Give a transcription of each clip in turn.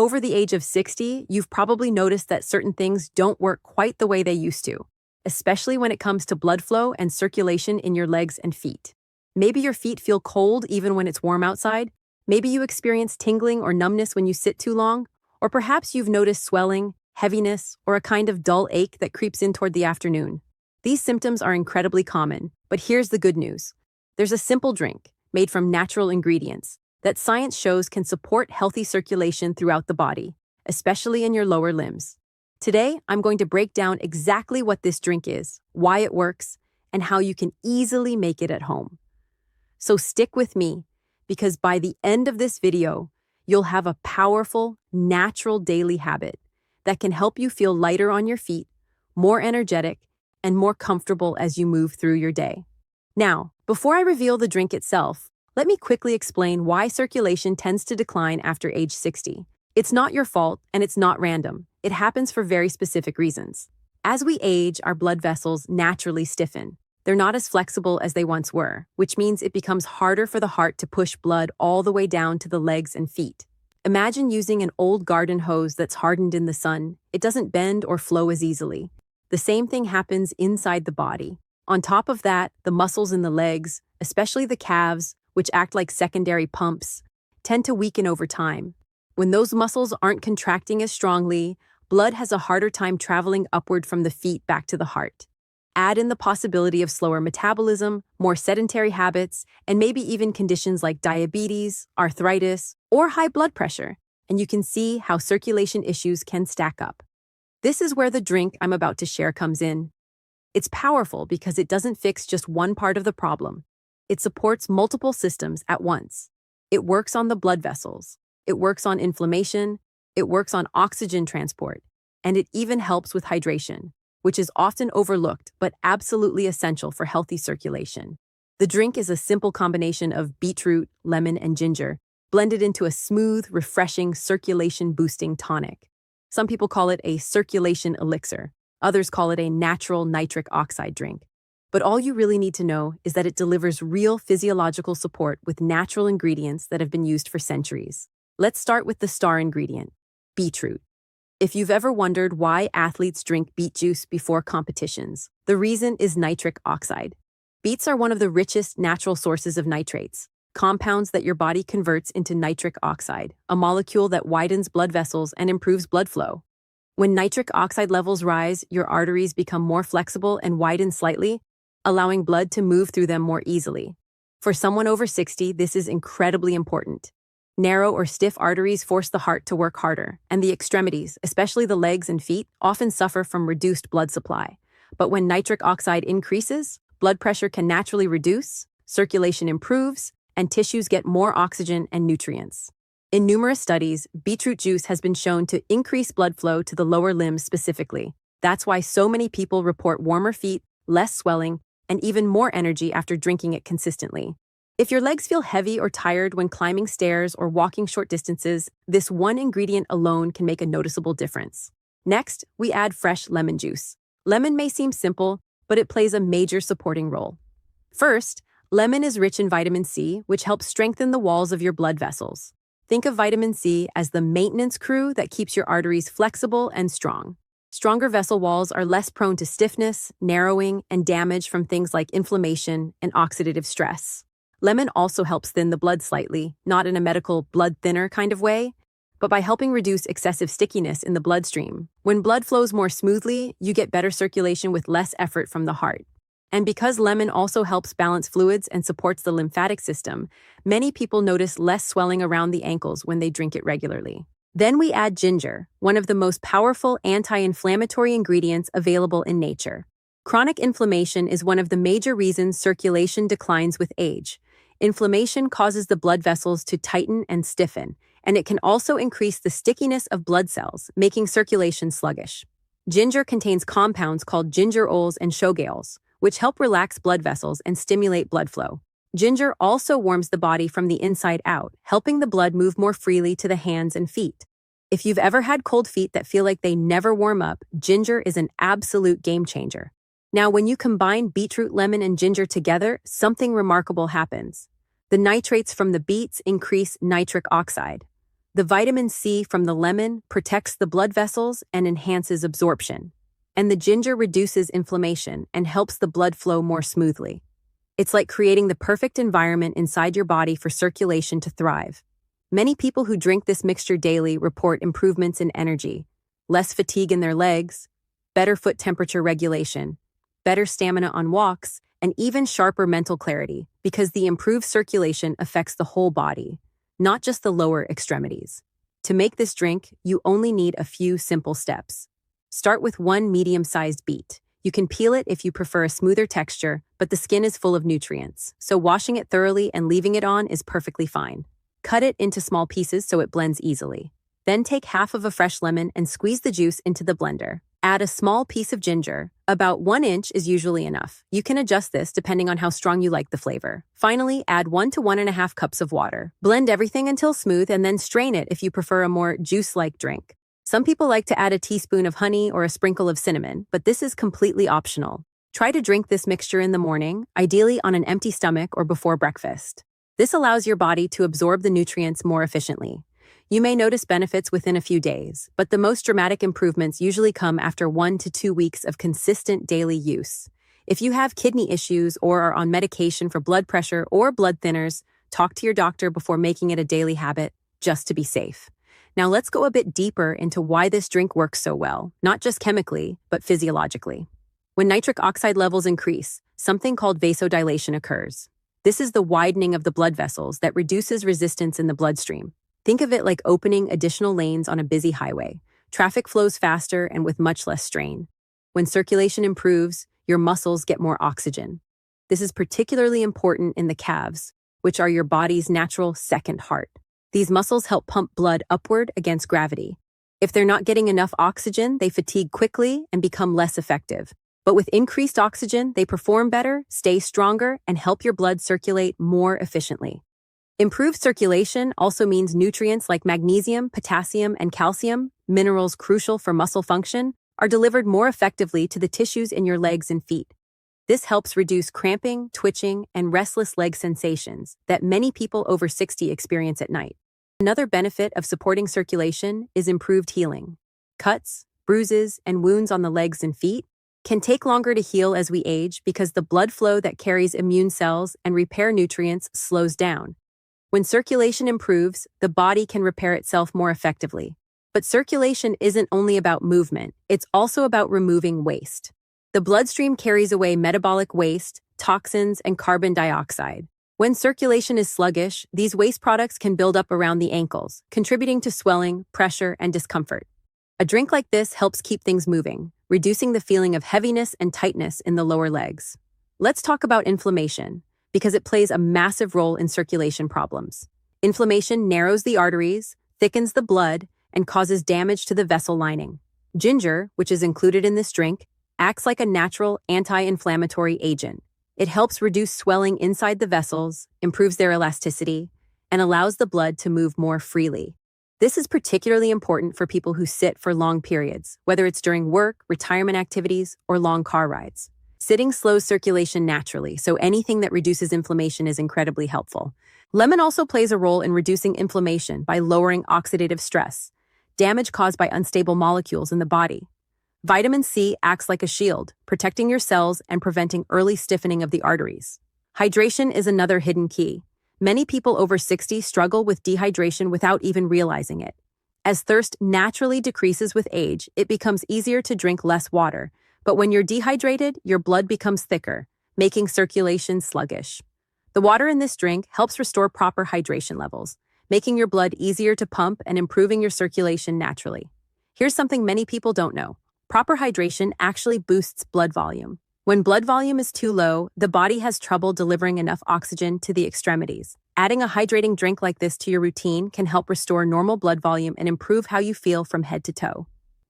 over the age of 60, you've probably noticed that certain things don't work quite the way they used to, especially when it comes to blood flow and circulation in your legs and feet. Maybe your feet feel cold even when it's warm outside. Maybe you experience tingling or numbness when you sit too long. Or perhaps you've noticed swelling, heaviness, or a kind of dull ache that creeps in toward the afternoon. These symptoms are incredibly common, but here's the good news. There's a simple drink, made from natural ingredients, that science shows can support healthy circulation throughout the body, especially in your lower limbs. Today, I'm going to break down exactly what this drink is, why it works, and how you can easily make it at home. So stick with me, because by the end of this video, you'll have a powerful, natural daily habit that can help you feel lighter on your feet, more energetic, and more comfortable as you move through your day. Now, before I reveal the drink itself, let me quickly explain why circulation tends to decline after age 60. It's not your fault, and it's not random. It happens for very specific reasons. As we age, our blood vessels naturally stiffen. They're not as flexible as they once were, which means it becomes harder for the heart to push blood all the way down to the legs and feet. Imagine using an old garden hose that's hardened in the sun. It doesn't bend or flow as easily. The same thing happens inside the body. On top of that, the muscles in the legs, especially the calves, which act like secondary pumps, tend to weaken over time. When those muscles aren't contracting as strongly, blood has a harder time traveling upward from the feet back to the heart. Add in the possibility of slower metabolism, more sedentary habits, and maybe even conditions like diabetes, arthritis, or high blood pressure, and you can see how circulation issues can stack up. This is where the drink I'm about to share comes in. It's powerful because it doesn't fix just one part of the problem. It supports multiple systems at once. It works on the blood vessels. It works on inflammation. It works on oxygen transport. And it even helps with hydration, which is often overlooked but absolutely essential for healthy circulation. The drink is a simple combination of beetroot, lemon, and ginger, blended into a smooth, refreshing, circulation-boosting tonic. Some people call it a circulation elixir. Others call it a natural nitric oxide drink. But all you really need to know is that it delivers real physiological support with natural ingredients that have been used for centuries. Let's start with the star ingredient, beetroot. If you've ever wondered why athletes drink beet juice before competitions, the reason is nitric oxide. Beets are one of the richest natural sources of nitrates, compounds that your body converts into nitric oxide, a molecule that widens blood vessels and improves blood flow. When nitric oxide levels rise, your arteries become more flexible and widen slightly, allowing blood to move through them more easily. For someone over 60, this is incredibly important. Narrow or stiff arteries force the heart to work harder, and the extremities, especially the legs and feet, often suffer from reduced blood supply. But when nitric oxide increases, blood pressure can naturally reduce, circulation improves, and tissues get more oxygen and nutrients. In numerous studies, beetroot juice has been shown to increase blood flow to the lower limbs specifically. That's why so many people report warmer feet, less swelling, and even more energy after drinking it consistently. If your legs feel heavy or tired when climbing stairs or walking short distances, this one ingredient alone can make a noticeable difference. Next, we add fresh lemon juice. Lemon may seem simple, but it plays a major supporting role. First, lemon is rich in vitamin C, which helps strengthen the walls of your blood vessels. Think of vitamin C as the maintenance crew that keeps your arteries flexible and strong. Stronger vessel walls are less prone to stiffness, narrowing, and damage from things like inflammation and oxidative stress. Lemon also helps thin the blood slightly, not in a medical blood thinner kind of way, but by helping reduce excessive stickiness in the bloodstream. When blood flows more smoothly, you get better circulation with less effort from the heart. And because lemon also helps balance fluids and supports the lymphatic system, many people notice less swelling around the ankles when they drink it regularly. Then we add ginger, one of the most powerful anti-inflammatory ingredients available in nature. Chronic inflammation is one of the major reasons circulation declines with age. Inflammation causes the blood vessels to tighten and stiffen, and it can also increase the stickiness of blood cells, making circulation sluggish. Ginger contains compounds called gingerols and shogales, which help relax blood vessels and stimulate blood flow. Ginger also warms the body from the inside out, helping the blood move more freely to the hands and feet. If you've ever had cold feet that feel like they never warm up, ginger is an absolute game changer. Now, when you combine beetroot, lemon, and ginger together, something remarkable happens. The nitrates from the beets increase nitric oxide. The vitamin C from the lemon protects the blood vessels and enhances absorption. And the ginger reduces inflammation and helps the blood flow more smoothly. It's like creating the perfect environment inside your body for circulation to thrive. Many people who drink this mixture daily report improvements in energy, less fatigue in their legs, better foot temperature regulation, better stamina on walks, and even sharper mental clarity because the improved circulation affects the whole body, not just the lower extremities. To make this drink, you only need a few simple steps. Start with one medium-sized beet. You can peel it if you prefer a smoother texture, but the skin is full of nutrients, so washing it thoroughly and leaving it on is perfectly fine. Cut it into small pieces so it blends easily. Then take half of a fresh lemon and squeeze the juice into the blender. Add a small piece of ginger. About 1 inch is usually enough. You can adjust this depending on how strong you like the flavor. Finally, add 1 to 1.5 cups of water. Blend everything until smooth and then strain it if you prefer a more juice-like drink. Some people like to add a teaspoon of honey or a sprinkle of cinnamon, but this is completely optional. Try to drink this mixture in the morning, ideally on an empty stomach or before breakfast. This allows your body to absorb the nutrients more efficiently. You may notice benefits within a few days, but the most dramatic improvements usually come after 1 to 2 weeks of consistent daily use. If you have kidney issues or are on medication for blood pressure or blood thinners, talk to your doctor before making it a daily habit, just to be safe. Now let's go a bit deeper into why this drink works so well, not just chemically, but physiologically. When nitric oxide levels increase, something called vasodilation occurs. This is the widening of the blood vessels that reduces resistance in the bloodstream. Think of it like opening additional lanes on a busy highway. Traffic flows faster and with much less strain. When circulation improves, your muscles get more oxygen. This is particularly important in the calves, which are your body's natural second heart. These muscles help pump blood upward against gravity. If they're not getting enough oxygen, they fatigue quickly and become less effective. But with increased oxygen, they perform better, stay stronger, and help your blood circulate more efficiently. Improved circulation also means nutrients like magnesium, potassium, and calcium, minerals crucial for muscle function, are delivered more effectively to the tissues in your legs and feet. This helps reduce cramping, twitching, and restless leg sensations that many people over 60 experience at night. Another benefit of supporting circulation is improved healing. Cuts, bruises, and wounds on the legs and feet can take longer to heal as we age because the blood flow that carries immune cells and repair nutrients slows down. When circulation improves, the body can repair itself more effectively. But circulation isn't only about movement, it's also about removing waste. The bloodstream carries away metabolic waste, toxins, and carbon dioxide. When circulation is sluggish, these waste products can build up around the ankles, contributing to swelling, pressure, and discomfort. A drink like this helps keep things moving, reducing the feeling of heaviness and tightness in the lower legs. Let's talk about inflammation, because it plays a massive role in circulation problems. Inflammation narrows the arteries, thickens the blood, and causes damage to the vessel lining. Ginger, which is included in this drink, acts like a natural anti-inflammatory agent. It helps reduce swelling inside the vessels, improves their elasticity, and allows the blood to move more freely. This is particularly important for people who sit for long periods, whether it's during work, retirement activities, or long car rides. Sitting slows circulation naturally, so anything that reduces inflammation is incredibly helpful. Lemon also plays a role in reducing inflammation by lowering oxidative stress, damage caused by unstable molecules in the body. Vitamin C acts like a shield, protecting your cells and preventing early stiffening of the arteries. Hydration is another hidden key. Many people over 60 struggle with dehydration without even realizing it. As thirst naturally decreases with age, it becomes easier to drink less water. But when you're dehydrated, your blood becomes thicker, making circulation sluggish. The water in this drink helps restore proper hydration levels, making your blood easier to pump and improving your circulation naturally. Here's something many people don't know. Proper hydration actually boosts blood volume. When blood volume is too low, the body has trouble delivering enough oxygen to the extremities. Adding a hydrating drink like this to your routine can help restore normal blood volume and improve how you feel from head to toe.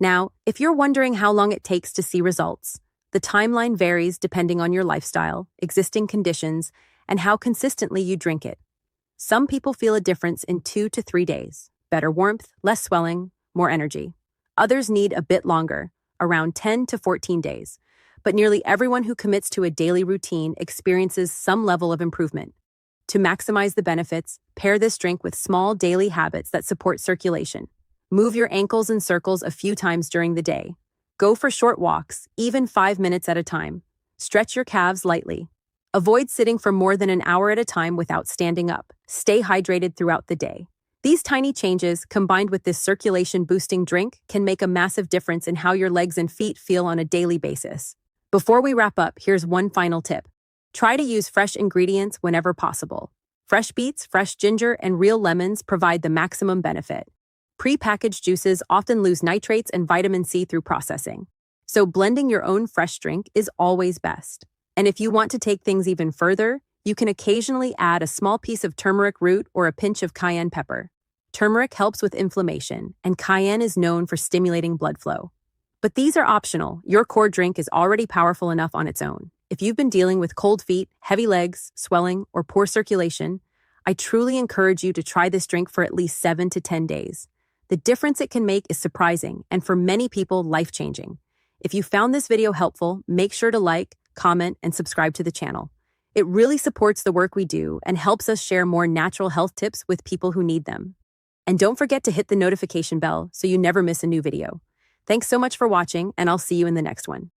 Now, if you're wondering how long it takes to see results, the timeline varies depending on your lifestyle, existing conditions, and how consistently you drink it. Some people feel a difference in 2 to 3 days, better warmth, less swelling, more energy. Others need a bit longer, around 10 to 14 days. But nearly everyone who commits to a daily routine experiences some level of improvement. To maximize the benefits, pair this drink with small daily habits that support circulation. Move your ankles in circles a few times during the day. Go for short walks, even 5 minutes at a time. Stretch your calves lightly. Avoid sitting for more than an hour at a time without standing up. Stay hydrated throughout the day. These tiny changes, combined with this circulation-boosting drink, can make a massive difference in how your legs and feet feel on a daily basis. Before we wrap up, here's one final tip. Try to use fresh ingredients whenever possible. Fresh beets, fresh ginger, and real lemons provide the maximum benefit. Pre-packaged juices often lose nitrates and vitamin C through processing. So blending your own fresh drink is always best. And if you want to take things even further, you can occasionally add a small piece of turmeric root or a pinch of cayenne pepper. Turmeric helps with inflammation, and cayenne is known for stimulating blood flow. But these are optional. Your core drink is already powerful enough on its own. If you've been dealing with cold feet, heavy legs, swelling, or poor circulation, I truly encourage you to try this drink for at least 7 to 10 days. The difference it can make is surprising, and for many people, life-changing. If you found this video helpful, make sure to like, comment, and subscribe to the channel. It really supports the work we do and helps us share more natural health tips with people who need them. And don't forget to hit the notification bell so you never miss a new video. Thanks so much for watching, and I'll see you in the next one.